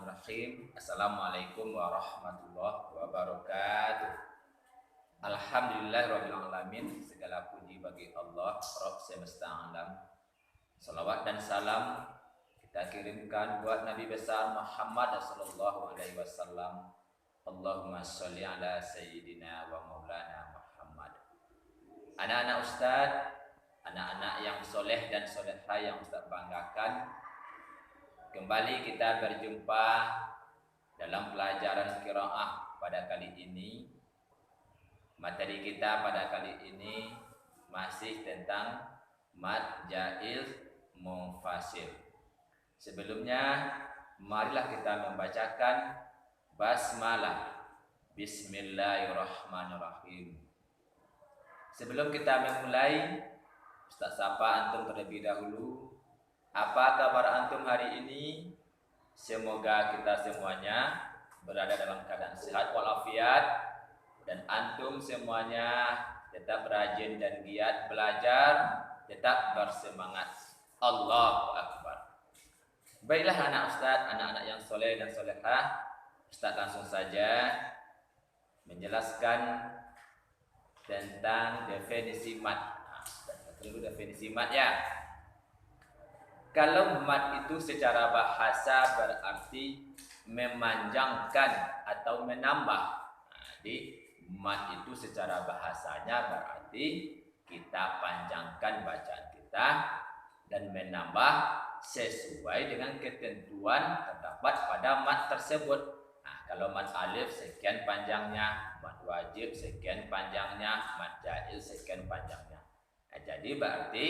Bismillahirrahmanirrahim. Assalamualaikum warahmatullahi wabarakatuh. Alhamdulillahirrahmanirrahim. Segala puji bagi Allah, Rabb semesta alam. Salawat dan salam kita kirimkan buat Nabi besar Muhammad sallallahu alaihi wasallam. Allahumma sholli ala sayyidina wa maulana Muhammad. Anak-anak Ustaz, anak-anak yang soleh dan solehah yang Ustaz banggakan, kembali kita berjumpa dalam pelajaran qiraah pada kali ini. Materi kita pada kali ini masih tentang mad jaiz munfasil. Sebelumnya, marilah kita membacakan basmalah. Bismillahirrahmanirrahim. Sebelum kita memulai, Ustaz sapa antum terlebih dahulu. Apa kabar antum hari ini? Semoga kita semuanya berada dalam keadaan sehat walafiat dan antum semuanya tetap rajin dan giat belajar, tetap bersemangat. Allahu Akbar. Baiklah anak Ustaz, anak-anak yang soleh dan solehah, Ustaz langsung saja menjelaskan tentang definisi mad. Dulu definisi mad ya. Kalau mad itu secara bahasa berarti memanjangkan atau menambah. Jadi mad itu secara bahasanya berarti kita panjangkan bacaan kita dan menambah sesuai dengan ketentuan terdapat pada mad tersebut. Kalau mad alif sekian panjangnya, mad wajib sekian panjangnya, mad jaiz sekian panjangnya. Jadi berarti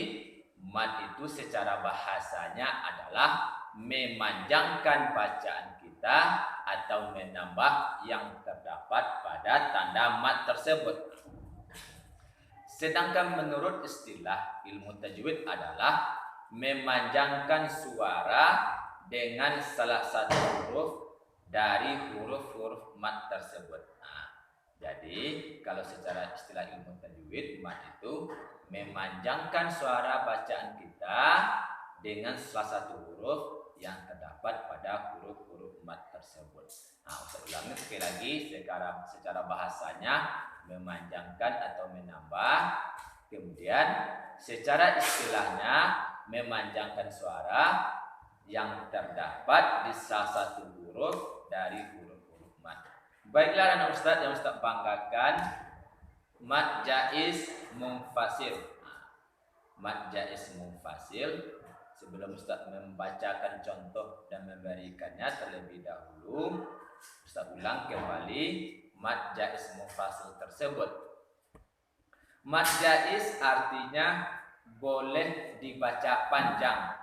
mad itu secara bahasanya adalah memanjangkan bacaan kita atau menambah yang terdapat pada tanda mad tersebut. Sedangkan menurut istilah ilmu tajwid adalah memanjangkan suara dengan salah satu huruf dari huruf-huruf mad tersebut. Jadi kalau secara istilah ilmu tajwid, mad itu memanjangkan suara bacaan kita dengan salah satu huruf yang terdapat pada huruf-huruf mad tersebut. Ustaz ulangi sekali lagi, secara bahasanya memanjangkan atau menambah, kemudian secara istilahnya memanjangkan suara yang terdapat di salah satu huruf dari huruf-huruf mad. Baiklah anak Ustaz yang Ustaz banggakan, mad jaiz munfasil. Mad jaiz munfasil, sebelum Ustaz membacakan contoh dan memberikannya terlebih dahulu, Ustaz ulang kembali mad jaiz munfasil tersebut. Mad jaiz artinya boleh dibaca panjang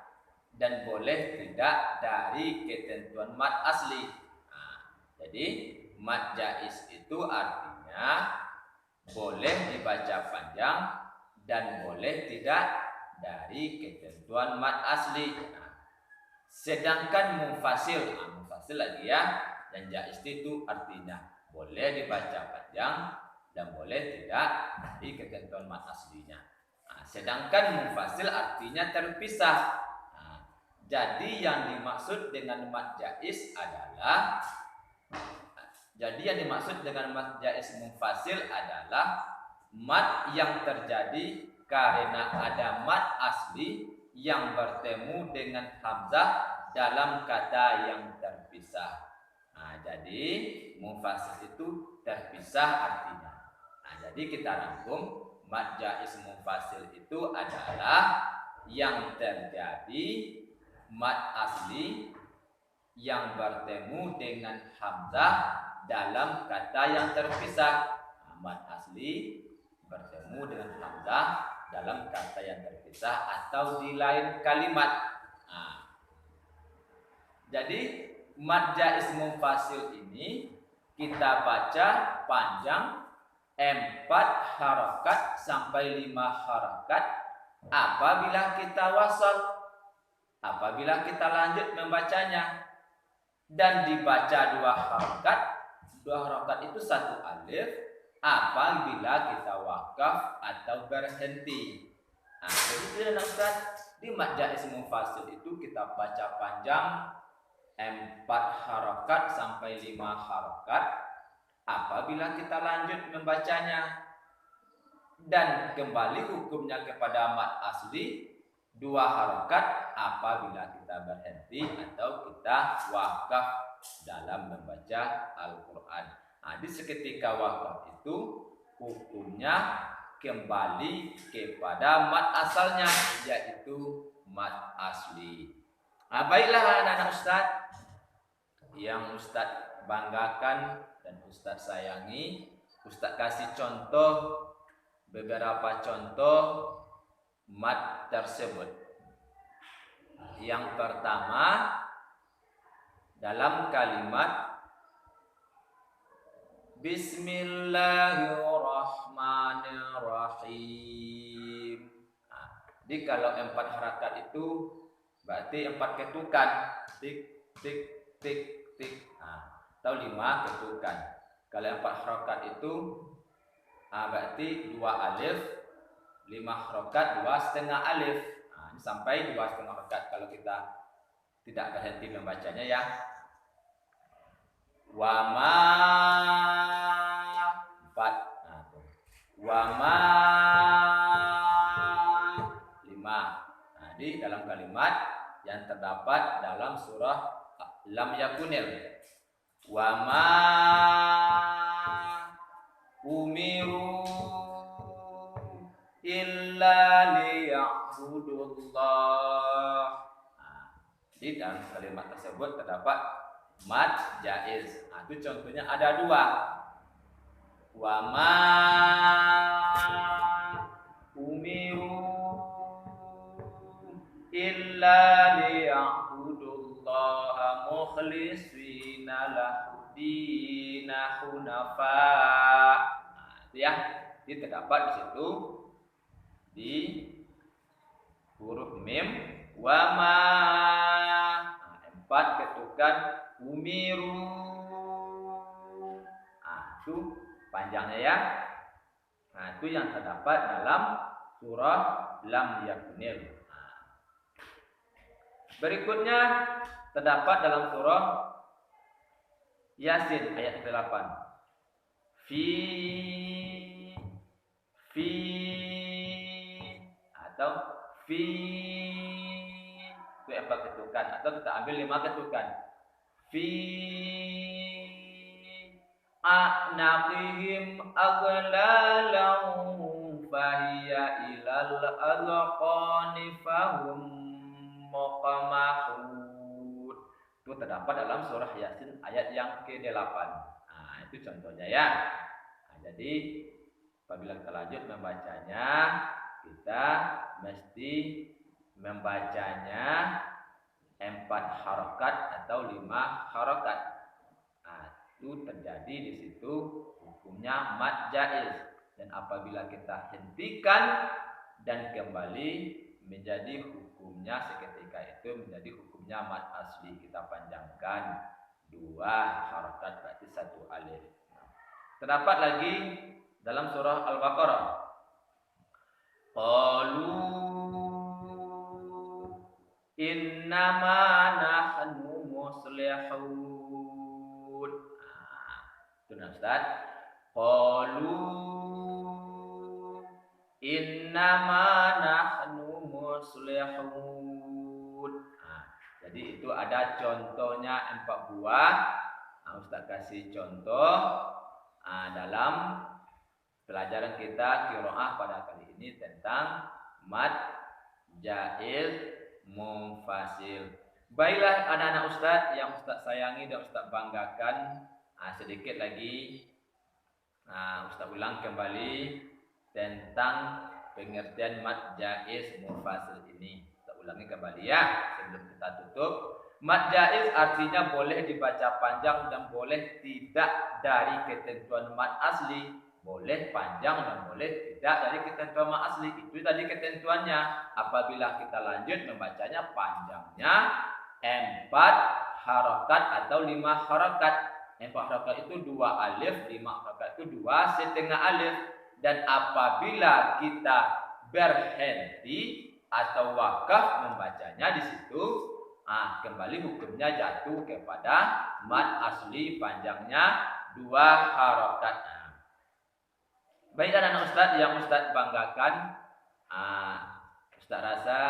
dan boleh tidak dari ketentuan mad asli. Jadi mad jaiz itu artinya boleh dibaca panjang dan boleh tidak dari ketentuan mad asli. Sedangkan munfasil, munfasil lagi ya, dan jaiz itu artinya boleh dibaca panjang dan boleh tidak dari ketentuan mad aslinya. Sedangkan munfasil artinya terpisah. Jadi yang dimaksud dengan mad jaiz adalah mad jaiz munfasil adalah mad yang terjadi karena ada mad asli yang bertemu dengan hamzah dalam kata yang terpisah. Jadi munfasil itu terpisah artinya. Jadi kita rangkum, mad jaiz munfasil itu adalah yang terjadi mad asli yang bertemu dengan hamzah dalam kata yang terpisah. Mad asli bertemu dengan hamzah dalam kata yang terpisah atau di lain kalimat. Jadi mad jaiz munfasil ini kita baca panjang 4 harakat sampai 5 harakat apabila kita wasal. Apabila kita lanjut membacanya dan dibaca 2 harakat, 2 harakat itu 1 alif apabila kita wakaf atau berhenti. Begitu ya Ustaz. Di mad jaiz munfasil itu kita baca panjang 4 harokat sampai 5 harokat apabila kita lanjut membacanya, dan kembali hukumnya kepada mad asli 2 harokat apabila kita berhenti atau kita wakaf dalam membaca Al-Quran. Di seketika wakaf itu hukumnya kembali kepada mad asalnya, yaitu mad asli. Baiklah anak-anak Ustaz, yang Ustaz banggakan dan Ustaz sayangi, Ustaz kasih contoh, beberapa contoh mad tersebut. Yang pertama, dalam kalimat Bismillahirrahmanirrahim. Jadi kalau 4 harakat itu berarti 4 ketukan, tik tik tik tik, atau 5 ketukan. Kalau 4 harakat itu berarti 2 alif, 5 harakat 2 setengah alif, sampai 2 setengah harakat kalau kita tidak berhenti membacanya ya. Wama 4, wama 5. Di dalam kalimat yang terdapat dalam surah Lam Yakunil, wama umiru illa liya'budullah. Di dalam kalimat tersebut terdapat mad jaiz. Itu contohnya ada 2. Wa ma umiru illa liya'budullaha mukhlishina lahuddina hunafa. Itu ya. Ini terdapat di situ di huruf mim wa ma. 4 ketukan umiru. Itu panjangnya ya. Itu yang terdapat dalam surah Lam Yakunil. Berikutnya terdapat dalam surah Yasin ayat 8. Fi atau fi, itu 4 ketukan, atau kita ambil 5 ketukan. Fi a'naqihim aghlalan fahiya ilal azqani fahum muqamahun. Itu terdapat dalam surah Yasin ayat yang ke-8. Itu contohnya ya. Jadi apabila kita lanjut membacanya, kita mesti membacanya 4 harokat atau 5 harokat. Itu terjadi di situ hukumnya mad jaiz. Dan apabila kita hentikan dan kembali, menjadi hukumnya seketika itu menjadi hukumnya mad asli. Kita panjangkan 2 harokat berarti 1 alif. Terdapat lagi dalam surah Al-Baqarah. Qalu innama nahnu muslihun. Itu Ustaz. Qalu innama nahnu muslihun. Jadi itu ada contohnya 4 buah. Ustaz kasih contoh dalam pelajaran kita qiraah pada kali ini tentang mad jaiz munfasil. Baiklah anak-anak Ustaz yang Ustaz sayangi dan Ustaz banggakan, sedikit lagi Ustaz ulang kembali tentang pengertian mad jaiz munfasil ini. Ustaz ulangi kembali ya sebelum kita tutup. Mad jaiz artinya boleh dibaca panjang dan boleh tidak dari ketentuan mad asli. Boleh panjang dan boleh tidak dari ketentuan mad asli. Itu tadi ketentuannya. Apabila kita lanjut membacanya, panjangnya 4 harokat atau 5 harokat. 4 harokat itu 2 alif, 5 harokat itu 2 setengah alif. Dan apabila kita berhenti atau wakaf membacanya, di situ kembali hukumnya jatuh kepada mad asli panjangnya 2 harokat. Baik anak-anak Ustadz yang Ustadz banggakan, Ustadz rasa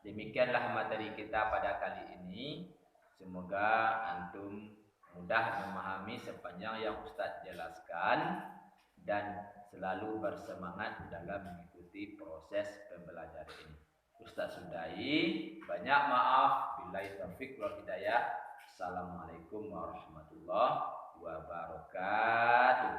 demikianlah materi kita pada kali ini. Semoga antum mudah memahami sepanjang yang Ustadz jelaskan dan selalu bersemangat dalam mengikuti proses pembelajaran ini. Ustadz sudahi, banyak maaf. Billahi taufiq wal hidayah. Assalamualaikum warahmatullahi wabarakatuh.